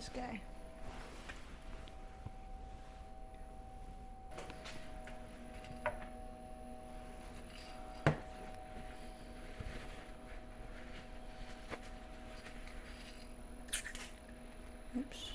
this guy. Oops.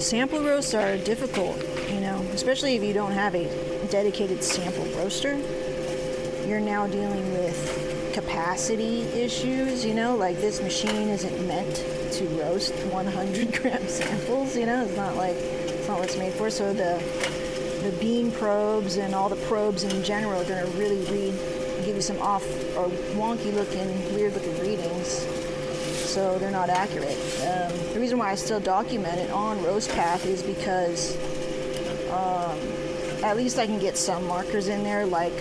Sample roasts are difficult, you know, especially if you don't have a dedicated sample roaster. You're now dealing with capacity issues, you know, like this machine isn't meant to roast 100 gram samples, you know, it's not what it's made for. So the bean probes and all the probes in general are going to really give you some off or wonky looking, weird looking readings. So they're not accurate. The reason why I still document it on Roast Path is because at least I can get some markers in there, like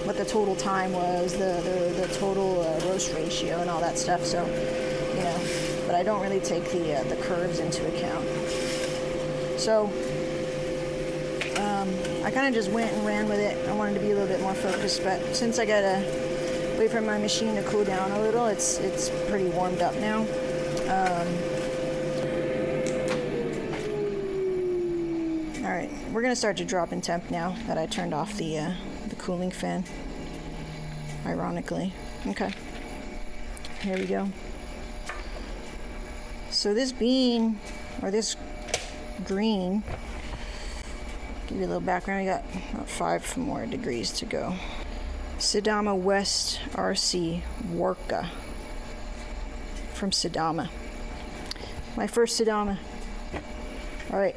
what the total time was, the total roast ratio and all that stuff. So, you know, but I don't really take the curves into account. So I kind of just went and ran with it. I wanted to be a little bit more focused, but since I gotta wait for my machine to cool down a little, it's pretty warmed up now. All right, we're gonna start to drop in temp now that I turned off the cooling fan. Ironically, okay. Here we go. So this bean or this green. Give you a little background. We got about 5 more degrees to go. Sidama West Arsi Worka from Sidama. My first Sidama. All right.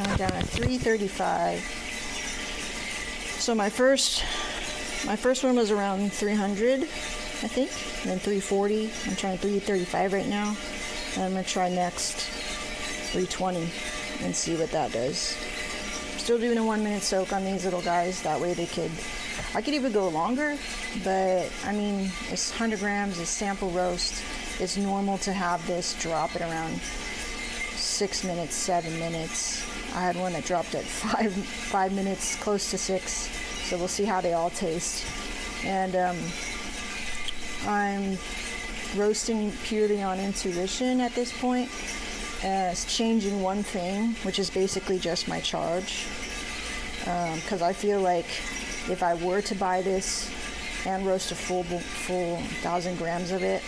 I'm down at 335. So my first one was around 300, I think, and then 340. I'm trying 335 right now, and I'm gonna try next 320 and see what that does. Still doing a 1 minute soak on these little guys. That way I could even go longer, but I mean, it's 100 grams, it's sample roast. It's normal to have this drop at around 6 minutes, 7 minutes. I had one that dropped at 5 minutes, close to 6. So we'll see how they all taste. And I'm roasting purely on intuition at this point. It's changing one thing, which is basically just my charge. Because I feel like if I were to buy this and roast a full 1,000 grams of it,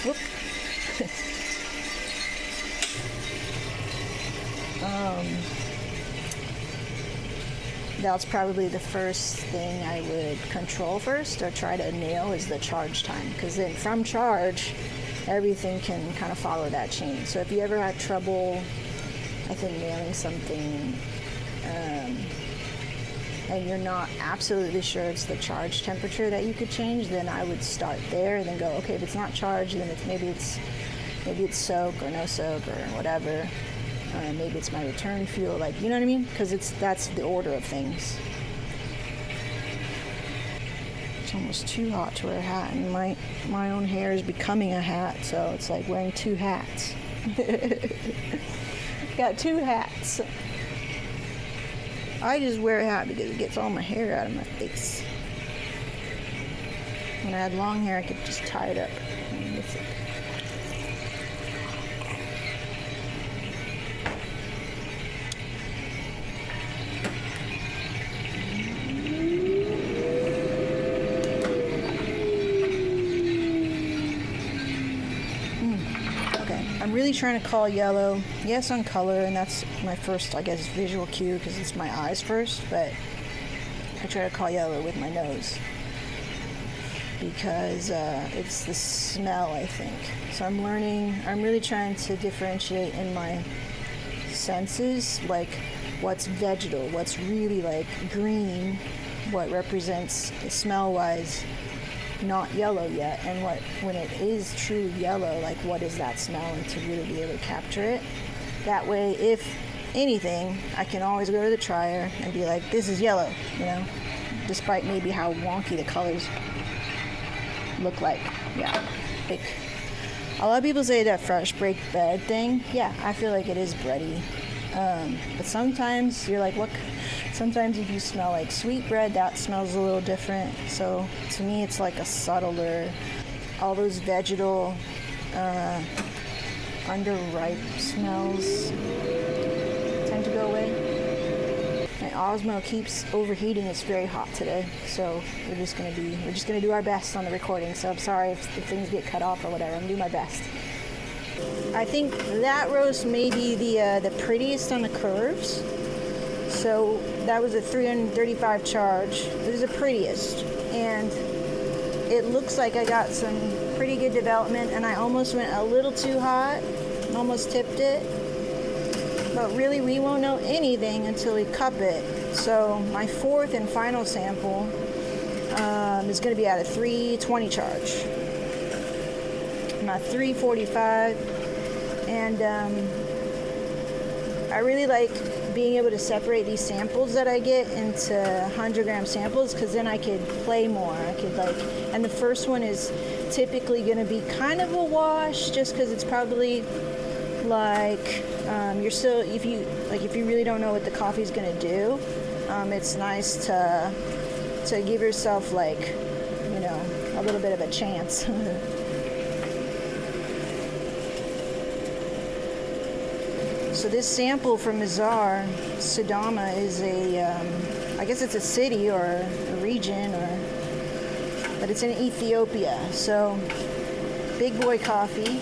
whoop. That's probably the first thing I would control first or try to nail is the charge time, because then from charge everything can kind of follow that chain. So if you ever had trouble, I think, nailing something and you're not absolutely sure it's the charge temperature that you could change, then I would start there and then go, okay, if it's not charged, then maybe it's soak or no soak or whatever. Maybe it's my return fuel, like, you know what I mean? Because that's the order of things. It's almost too hot to wear a hat, and my own hair is becoming a hat, so it's like wearing 2 hats. Got 2 hats. I just wear a hat because it gets all my hair out of my face. When I had long hair, I could just tie it up. I'm really trying to call yellow. Yes, on color, and that's my first, I guess, visual cue because it's my eyes first, but I try to call yellow with my nose because it's the smell, I think. So I'm really trying to differentiate in my senses, like what's vegetal, what's really like green, what represents smell-wise not yellow yet, and what when it is true yellow, like what is that smell, and to really be able to capture it. That way, if anything, I can always go to the trier and be like, this is yellow, you know, despite maybe how wonky the colors look like. Yeah, like a lot of people say that fresh baked bread thing. Yeah, I feel like it is bready. But sometimes you're like, what? Sometimes if you smell like sweet bread, that smells a little different. So to me, it's like a subtler. All those vegetal, underripe smells tend to go away. My Osmo keeps overheating. It's very hot today, so we're just gonna do our best on the recording. So I'm sorry if things get cut off or whatever. I'm gonna do my best. I think that roast may be the prettiest on the curves. So that was a 335 charge. It was the prettiest, and it looks like I got some pretty good development, and I almost went a little too hot, almost tipped it. But really, we won't know anything until we cup it. So my fourth and final sample is going to be at a 320 charge. My 345, and I really like being able to separate these samples that I get into 100-gram samples, because then I could play more. And the first one is typically going to be kind of a wash, just because it's probably like you're still, if you really don't know what the coffee's going to do, it's nice to give yourself, like, you know, a little bit of a chance. So this sample from Mizar, Sidama, is I guess it's a city or a region, but it's in Ethiopia. So big boy coffee,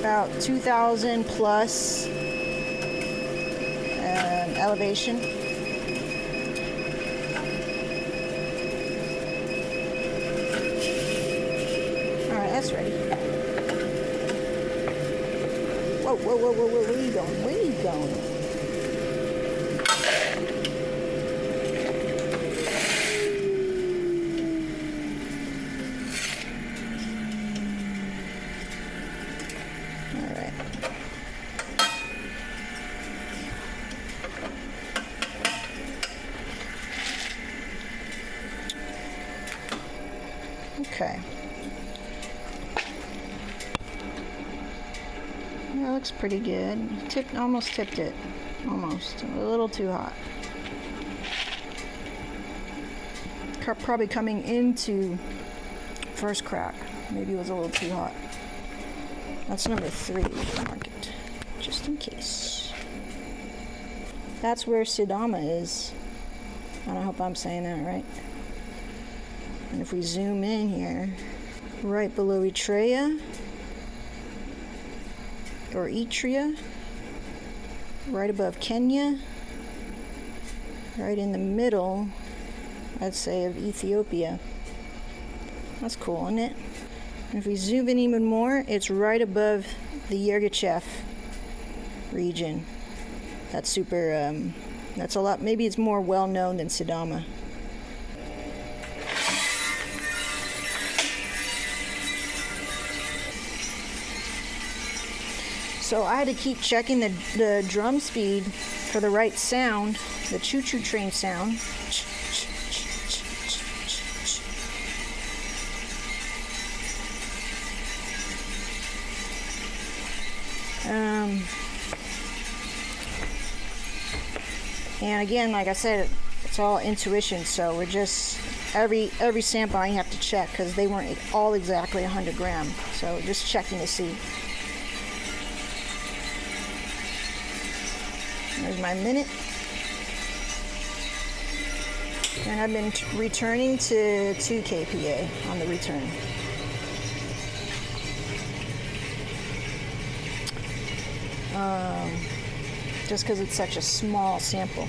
about 2,000 plus elevation. All right, that's ready. Whoa, where are you going? Where are you going? All right. Okay. That looks pretty good. Almost tipped it. Almost. A little too hot. Probably coming into first crack. Maybe it was a little too hot. That's number 3. Mark it, just in case. That's where Sidama is. And I hope I'm saying that right. And if we zoom in here, right below Eritrea, or Eritrea, right above Kenya, right in the middle, I'd say, of Ethiopia. That's cool, isn't it? And if we zoom in even more, it's right above the Yergachev region. That's super, that's a lot, maybe it's more well known than Sidama. So I had to keep checking the drum speed for the right sound, the choo-choo train sound. And again, like I said, it's all intuition, so we're just, every sample I have to check, because they weren't all exactly 100 gram, so just checking to see. There's my minute. And I've been returning to 2 kPa on the return. Just because it's such a small sample.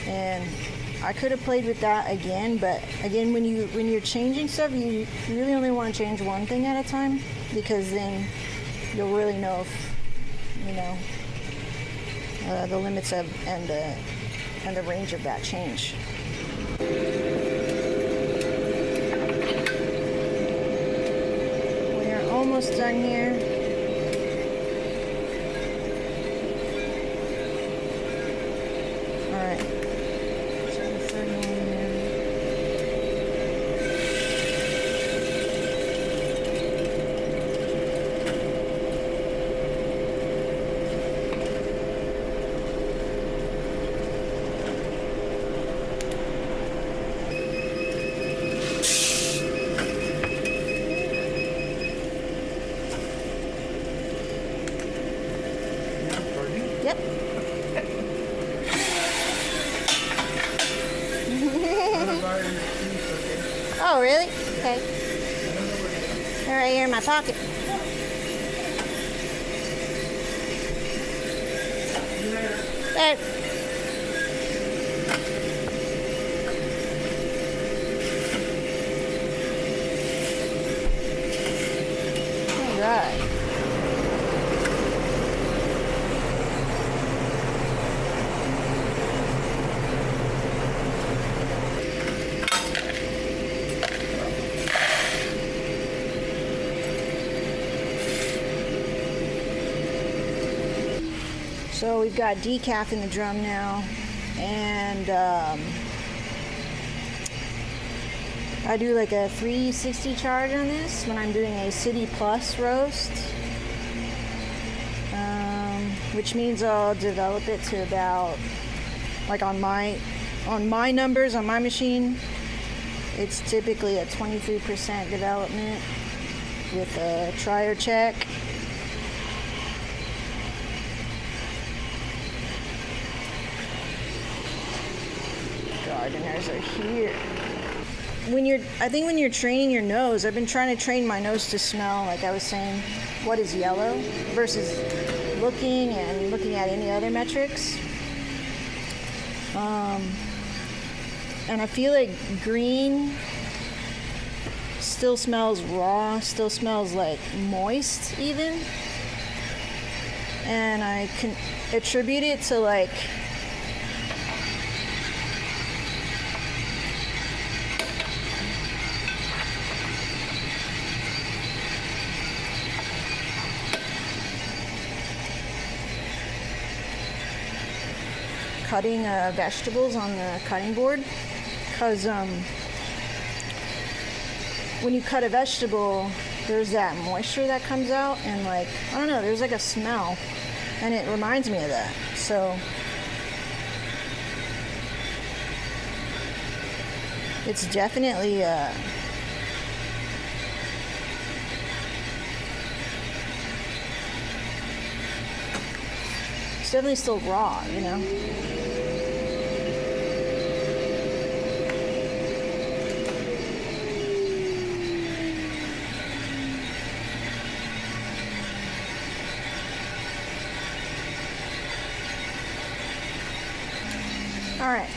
And I could have played with that again, but again, when you're changing stuff, you really only want to change one thing at a time, because then you'll really know if, you know, the limits of and the range of that change. We are almost done here. All right. So Oh, really? Okay. They're right here in my pocket. There. All right. So we've got decaf in the drum now, and I do like a 360 charge on this when I'm doing a City Plus roast, which means I'll develop it to about, like on my numbers on my machine, it's typically a 23% development with a trier check. Gardeners are here. I think when you're training your nose, I've been trying to train my nose to smell, like I was saying, what is yellow versus looking at any other metrics. And I feel like green still smells raw, still smells like moist even. And I can attribute it to like cutting vegetables on the cutting board, because when you cut a vegetable, there's that moisture that comes out, and like, I don't know, there's like a smell, and it reminds me of that. So it's definitely it's definitely still raw, you know. All right,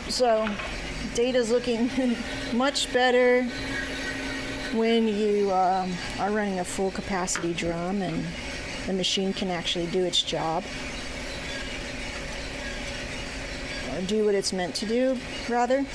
so data's looking much better when you are running a full capacity drum and the machine can actually do its job, or do what it's meant to do, rather.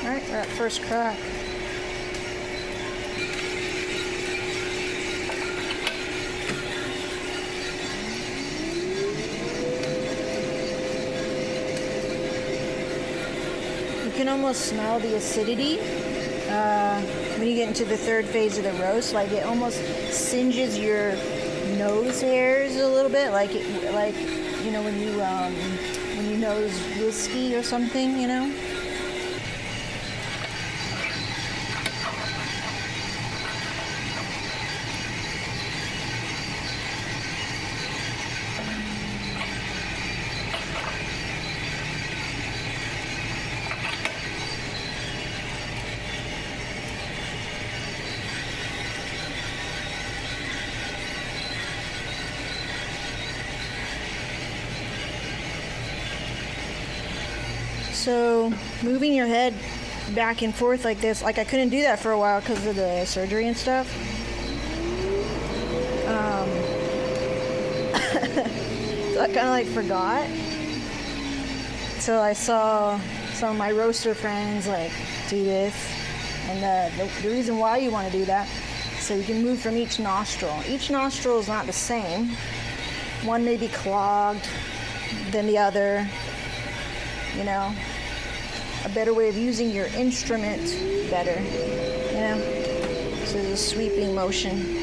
Alright, we're at first crack. You can almost smell the acidity when you get into the third phase of the roast. Like it almost singes your nose hairs a little bit, like you know when you nose whiskey or something, you know. So moving your head back and forth like this, like I couldn't do that for a while because of the surgery and stuff. So I kind of like forgot. So I saw some of my roaster friends like do this, and the reason why you want to do that, so you can move from each nostril. Each nostril is not the same. One may be clogged than the other, you know. A better way of using your instrument better, you know. So there's a sweeping motion.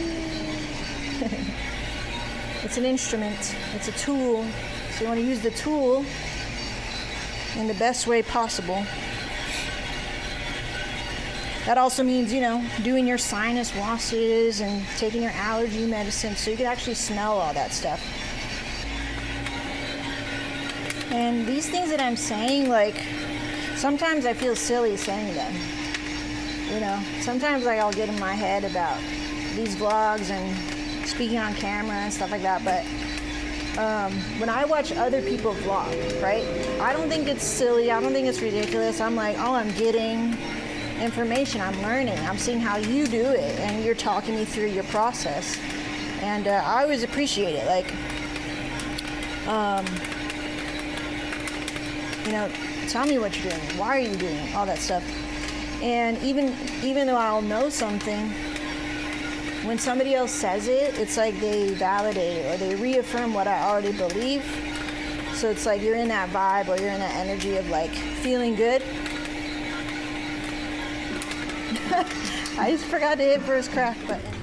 It's an instrument. It's a tool. So you want to use the tool in the best way possible. That also means, you know, doing your sinus washes and taking your allergy medicine so you can actually smell all that stuff. And these things that I'm saying, like, sometimes I feel silly saying them. You know, sometimes like I'll get in my head about these vlogs and speaking on camera and stuff like that, but when I watch other people vlog, right, I don't think it's silly, I don't think it's ridiculous. I'm like, oh, I'm getting information, I'm learning, I'm seeing how you do it, and you're talking me through your process. And I always appreciate it. Like, you know, tell me what you're doing, why are you doing it, all that stuff. And even though I'll know something, when somebody else says it, it's like they validate it or they reaffirm what I already believe. So it's like you're in that vibe or you're in that energy of like feeling good. I just forgot to hit first crack button.